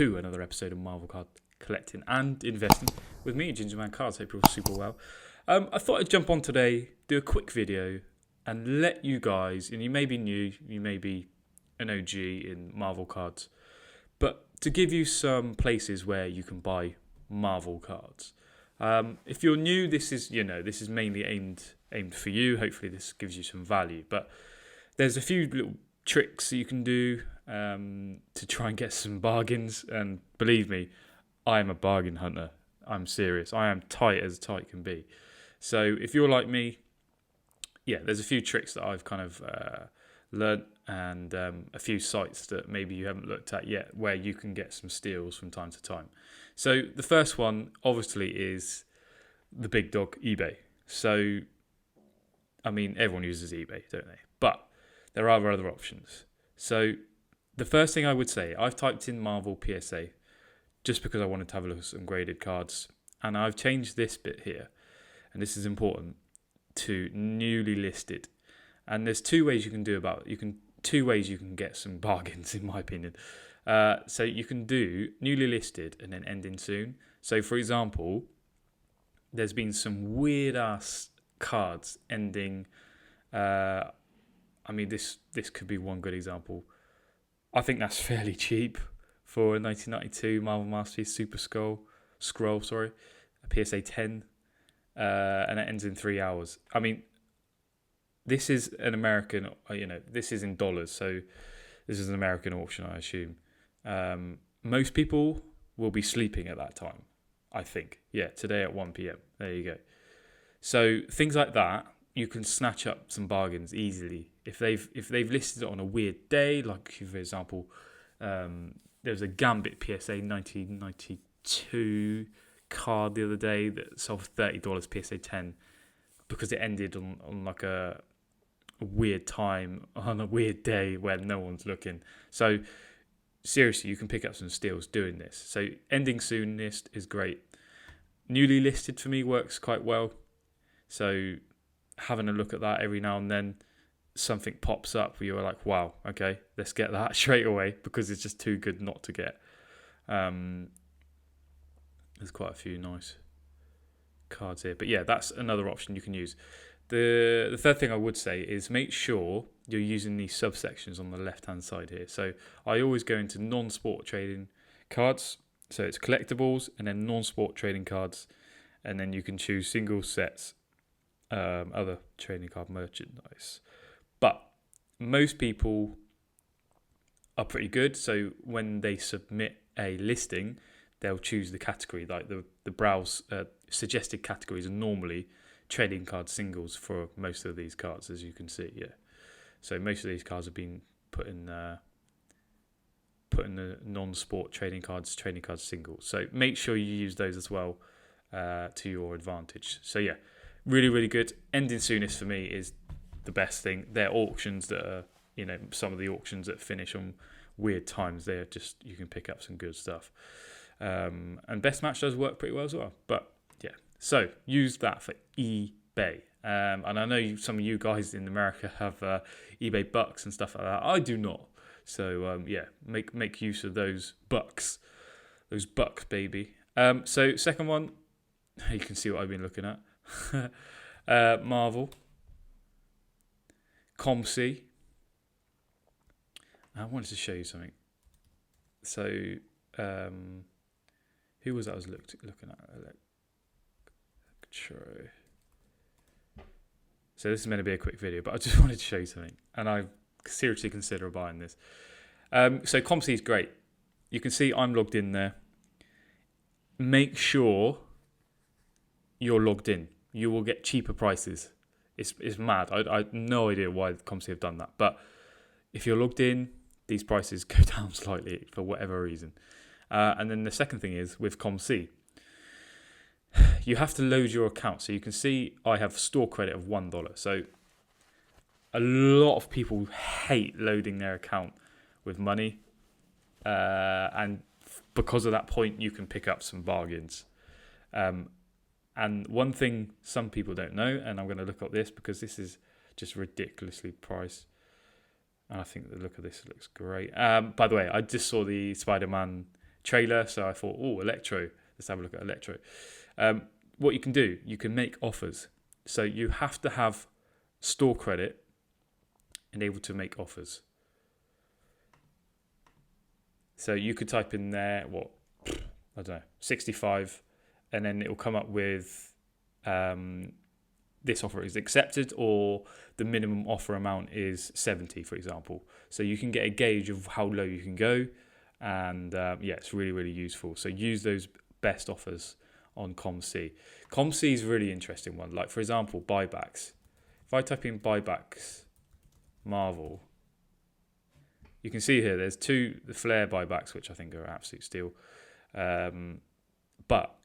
to another episode of Marvel Card Collecting and Investing with me, Gingerman Cards. Hope you're all super well. I thought I'd jump on today, do a quick video, and let you guys, and you may be new, you may be an OG in Marvel cards, but to give you some places where you can buy Marvel cards. If you're new, this is mainly aimed for you. Hopefully, this gives you some value. But there's a few little tricks that you can do to try and get some bargains. And believe me, I am a bargain hunter. I'm serious. I am tight as tight can be. So if you're like me, yeah, there's a few tricks that I've kind of learned and a few sites that maybe you haven't looked at yet where you can get some steals from time to time. So the first one, obviously, is the big dog, eBay. So, I mean, everyone uses eBay, don't they? But there are other options. So the first thing I would say, I've typed in Marvel PSA just because I wanted to have a look at some graded cards. And I've changed this bit here, and this is important, to newly listed. And there's two ways you can get some bargains, in my opinion. So you can do newly listed and then ending soon. So for example, there's been some weird ass cards ending. This could be one good example. I think that's fairly cheap for a 1992 Marvel Masterpiece Super Scroll, a PSA 10, and it ends in 3 hours. I mean, this is an American, this is in dollars, so this is an American auction, I assume. Most people will be sleeping at that time, I think. Yeah, today at 1 p.m. There you go. So things like that, you can snatch up some bargains easily. If they've listed it on a weird day, like for example, there was a Gambit PSA 1992 card the other day that sold for $30 PSA 10 because it ended on like a weird time on a weird day where no one's looking. So seriously, you can pick up some steals doing this. So ending soon list is great. Newly listed for me works quite well. So having a look at that every now and then, something pops up where you're like, wow, okay, let's get that straight away because it's just too good not to get. There's quite a few nice cards here. But yeah, that's another option you can use. The third thing I would say is make sure you're using these subsections on the left-hand side here. So I always go into non-sport trading cards. So it's collectibles and then non-sport trading cards. And then you can choose single sets, other trading card merchandise. But most people are pretty good. So when they submit a listing, they'll choose the category. Like the browse suggested categories are normally trading card singles for most of these cards, as you can see. Yeah, so most of these cards have been put in the non-sport trading cards singles. So make sure you use those as well to your advantage. So yeah, really, really good. Ending soonest for me is the best thing. They're auctions that are, some of the auctions that finish on weird times. They're just, you can pick up some good stuff. And best match does work pretty well as well. But yeah, so use that for eBay. And I know some of you guys in America have eBay bucks and stuff like that. I do not. So yeah, make use of those bucks, baby. So second one, you can see what I've been looking at. Marvel, ComC. I wanted to show you something. So who was that I was looking at? True. So this is meant to be a quick video, but I just wanted to show you something, and I seriously consider buying this. So ComC is great. You can see I'm logged in there. Make sure you're logged in. You will get cheaper prices. It's mad. I have no idea why ComC have done that, but if you're logged in, these prices go down slightly for whatever reason. And then the second thing is with ComC, you have to load your account. So you can see I have store credit of $1. So a lot of people hate loading their account with money. And because of that point, you can pick up some bargains. And one thing some people don't know, and I'm going to look up this because this is just ridiculously priced. And I think the look of this looks great. By the way, I just saw the Spider-Man trailer, so I thought, oh, Electro. Let's have a look at Electro. What you can do, you can make offers. So you have to have store credit and able to make offers. So you could type in there, I don't know, 65, and then it will come up with this offer is accepted, or the minimum offer amount is 70, for example. So you can get a gauge of how low you can go, and it's really, really useful. So use those best offers on ComC. ComC is a really interesting one. Like, for example, buybacks. If I type in buybacks Marvel, you can see here there's the flare buybacks, which I think are absolute steal. But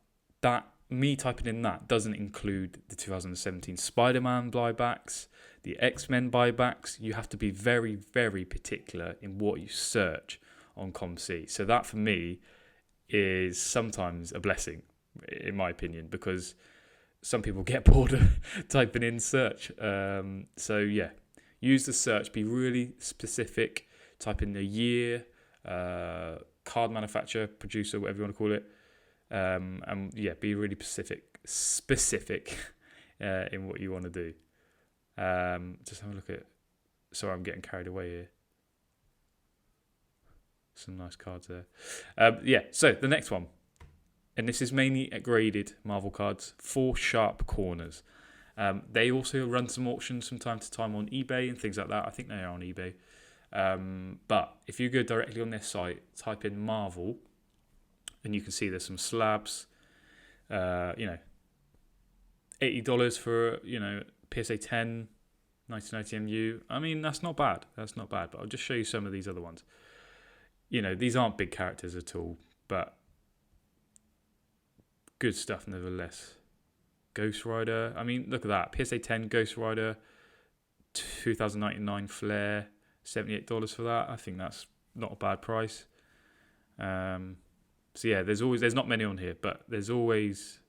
me typing in that doesn't include the 2017 Spider-Man buybacks, the X-Men buybacks. You have to be very, very particular in what you search on ComC. So that, for me, is sometimes a blessing, in my opinion, because some people get bored of typing in search. Use the search, be really specific, type in the year, card manufacturer, producer, whatever you want to call it, be really specific in what you want to do. Just have a look at, sorry, I'm getting carried away here. Some nice cards there. So the next one, and this is mainly graded Marvel cards, 4 sharp corners. They also run some auctions from time to time on eBay and things like that. I think they are on eBay. But if you go directly on their site, type in Marvel, and you can see there's some slabs, $80 for, PSA 10, 1990 MU. I mean, that's not bad. But I'll just show you some of these other ones. These aren't big characters at all, but good stuff nevertheless. Ghost Rider. I mean, look at that. PSA 10 Ghost Rider, 2099 Flare, $78 for that. I think that's not a bad price. There's not many on here, but there's always,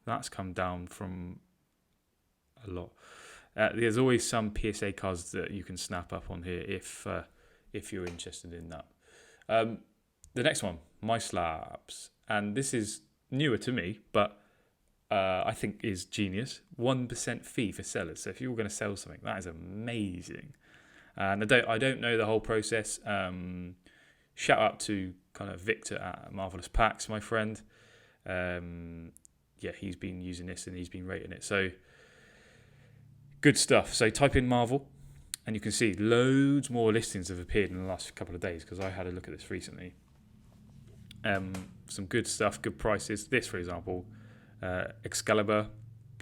that's come down from a lot. There's always some PSA cards that you can snap up on here if you're interested in that. The next one, My Slabs, and this is newer to me, but I think is genius. 1% fee for sellers. So if you were going to sell something, that is amazing. And I don't know the whole process. Shout out to kind of Victor at Marvelous Packs, my friend. He's been using this and he's been rating it. So good stuff. So type in Marvel, and you can see loads more listings have appeared in the last couple of days, because I had a look at this recently. Some good stuff, good prices. This, for example, Excalibur,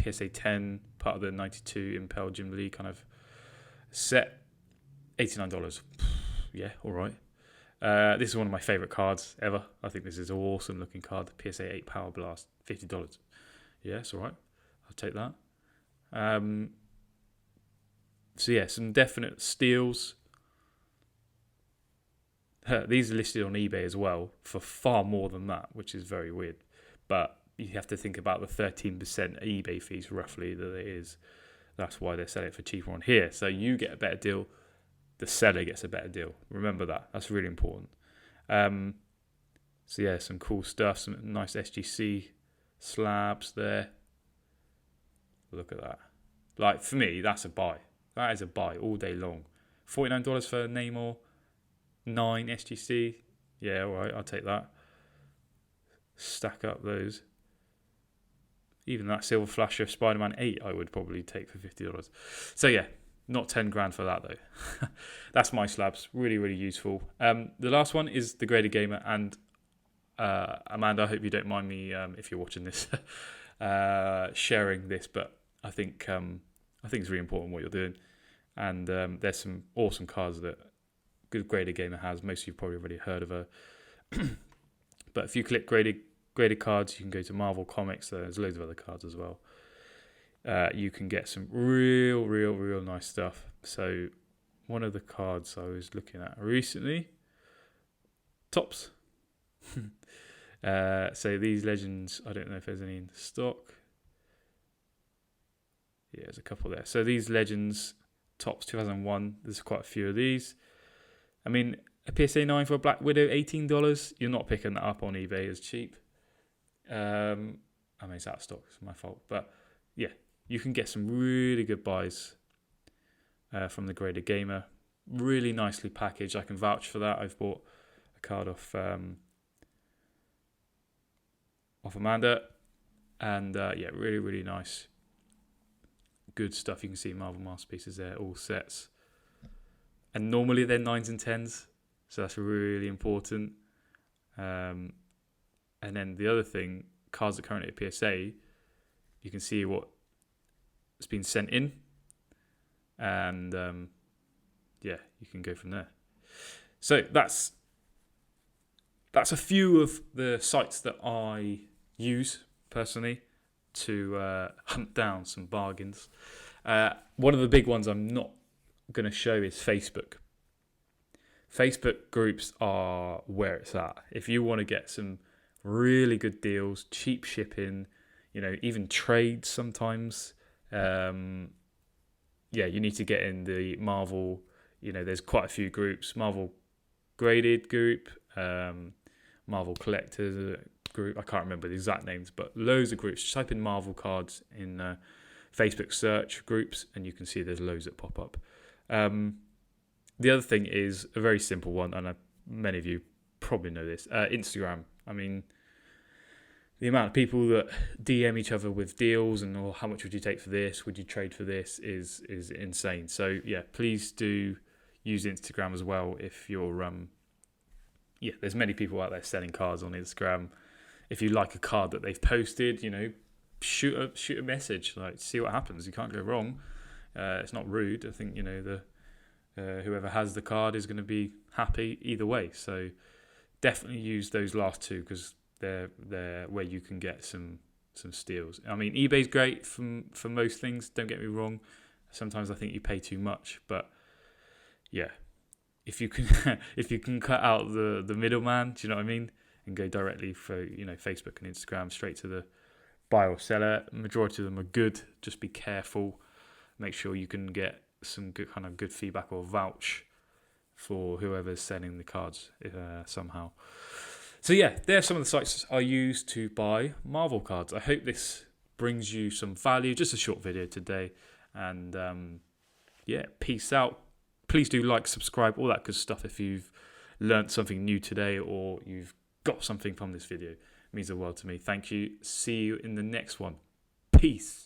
PSA 10, part of the 92 Impel Jim Lee kind of set, $89. Yeah, all right. This is one of my favourite cards ever. I think this is an awesome looking card. The PSA 8 Power Blast, $50. Yeah, it's all right. I'll take that. Some definite steals. These are listed on eBay as well for far more than that, which is very weird. But you have to think about the 13% eBay fees roughly that it is. That's why they're selling it for cheaper on here. So you get a better deal. The seller gets a better deal. Remember that. That's really important. Some cool stuff. Some nice SGC slabs there. Look at that. Like, for me, that's a buy. That is a buy all day long. $49 for Namor. 9 SGC. Yeah, all right. I'll take that. Stack up those. Even that Silver Flasher Spider-Man 8 I would probably take for $50. So yeah, not 10 grand for that though. That's My Slabs. Really, really useful. The last one is the Graded Gamer, and Amanda, I hope you don't mind me if you're watching this sharing this, but I think it's really important what you're doing. And there's some awesome cards that Good Graded Gamer has. Most of you've probably already heard of her. But if you click graded cards, you can go to Marvel Comics. There's loads of other cards as well. You can get some real nice stuff. So one of the cards I was looking at recently, Tops. So these Legends, I don't know if there's any in stock. Yeah, there's a couple there. So these Legends, Tops 2001, there's quite a few of these. I mean, a PSA 9 for a Black Widow, $18. You're not picking that up on eBay as cheap. I mean, it's out of stock. It's my fault. But yeah, you can get some really good buys from the Graded Gamer. Really nicely packaged. I can vouch for that. I've bought a card off Amanda. And yeah, really, really nice. Good stuff. You can see Marvel Masterpieces there, all sets. And normally they're 9s and 10s. So that's really important. And then the other thing, cards that are currently at PSA, you can see what has been sent in. And yeah, you can go from there. So that's a few of the sites that I use personally to hunt down some bargains. One of the big ones I'm not going to show is Facebook. Facebook groups are where it's at. If you want to get some really good deals, cheap shipping, even trades sometimes, yeah, you need to get in the Marvel. There's quite a few groups. Marvel Graded group, Marvel Collectors group. I can't remember the exact names, but loads of groups. Just type in Marvel cards in Facebook search groups, and you can see there's loads that pop up. The other thing is a very simple one, and many of you probably know this. Instagram. I mean, the amount of people that DM each other with deals and how much would you take for this? Would you trade for this? Is insane. So yeah, please do use Instagram as well if you're yeah. There's many people out there selling cards on Instagram. If you like a card that they've posted, shoot a message. Like, see what happens. You can't go wrong. It's not rude. I think whoever has the card is going to be happy either way. So definitely use those last two because they're where you can get some steals. I mean, eBay's great for most things. Don't get me wrong. Sometimes I think you pay too much, but yeah, if you can cut out the middleman, do you know what I mean, and go directly for Facebook and Instagram straight to the buyer or seller. Majority of them are good. Just be careful. Make sure you can get some good feedback or vouch for whoever's selling the cards somehow. So yeah, there are some of the sites I use to buy Marvel cards. I hope this brings you some value. Just a short video today, and yeah, peace out. Please do like, subscribe, all that good stuff if you've learnt something new today or you've got something from this video. It means the world to me. Thank you. See you in the next one. Peace.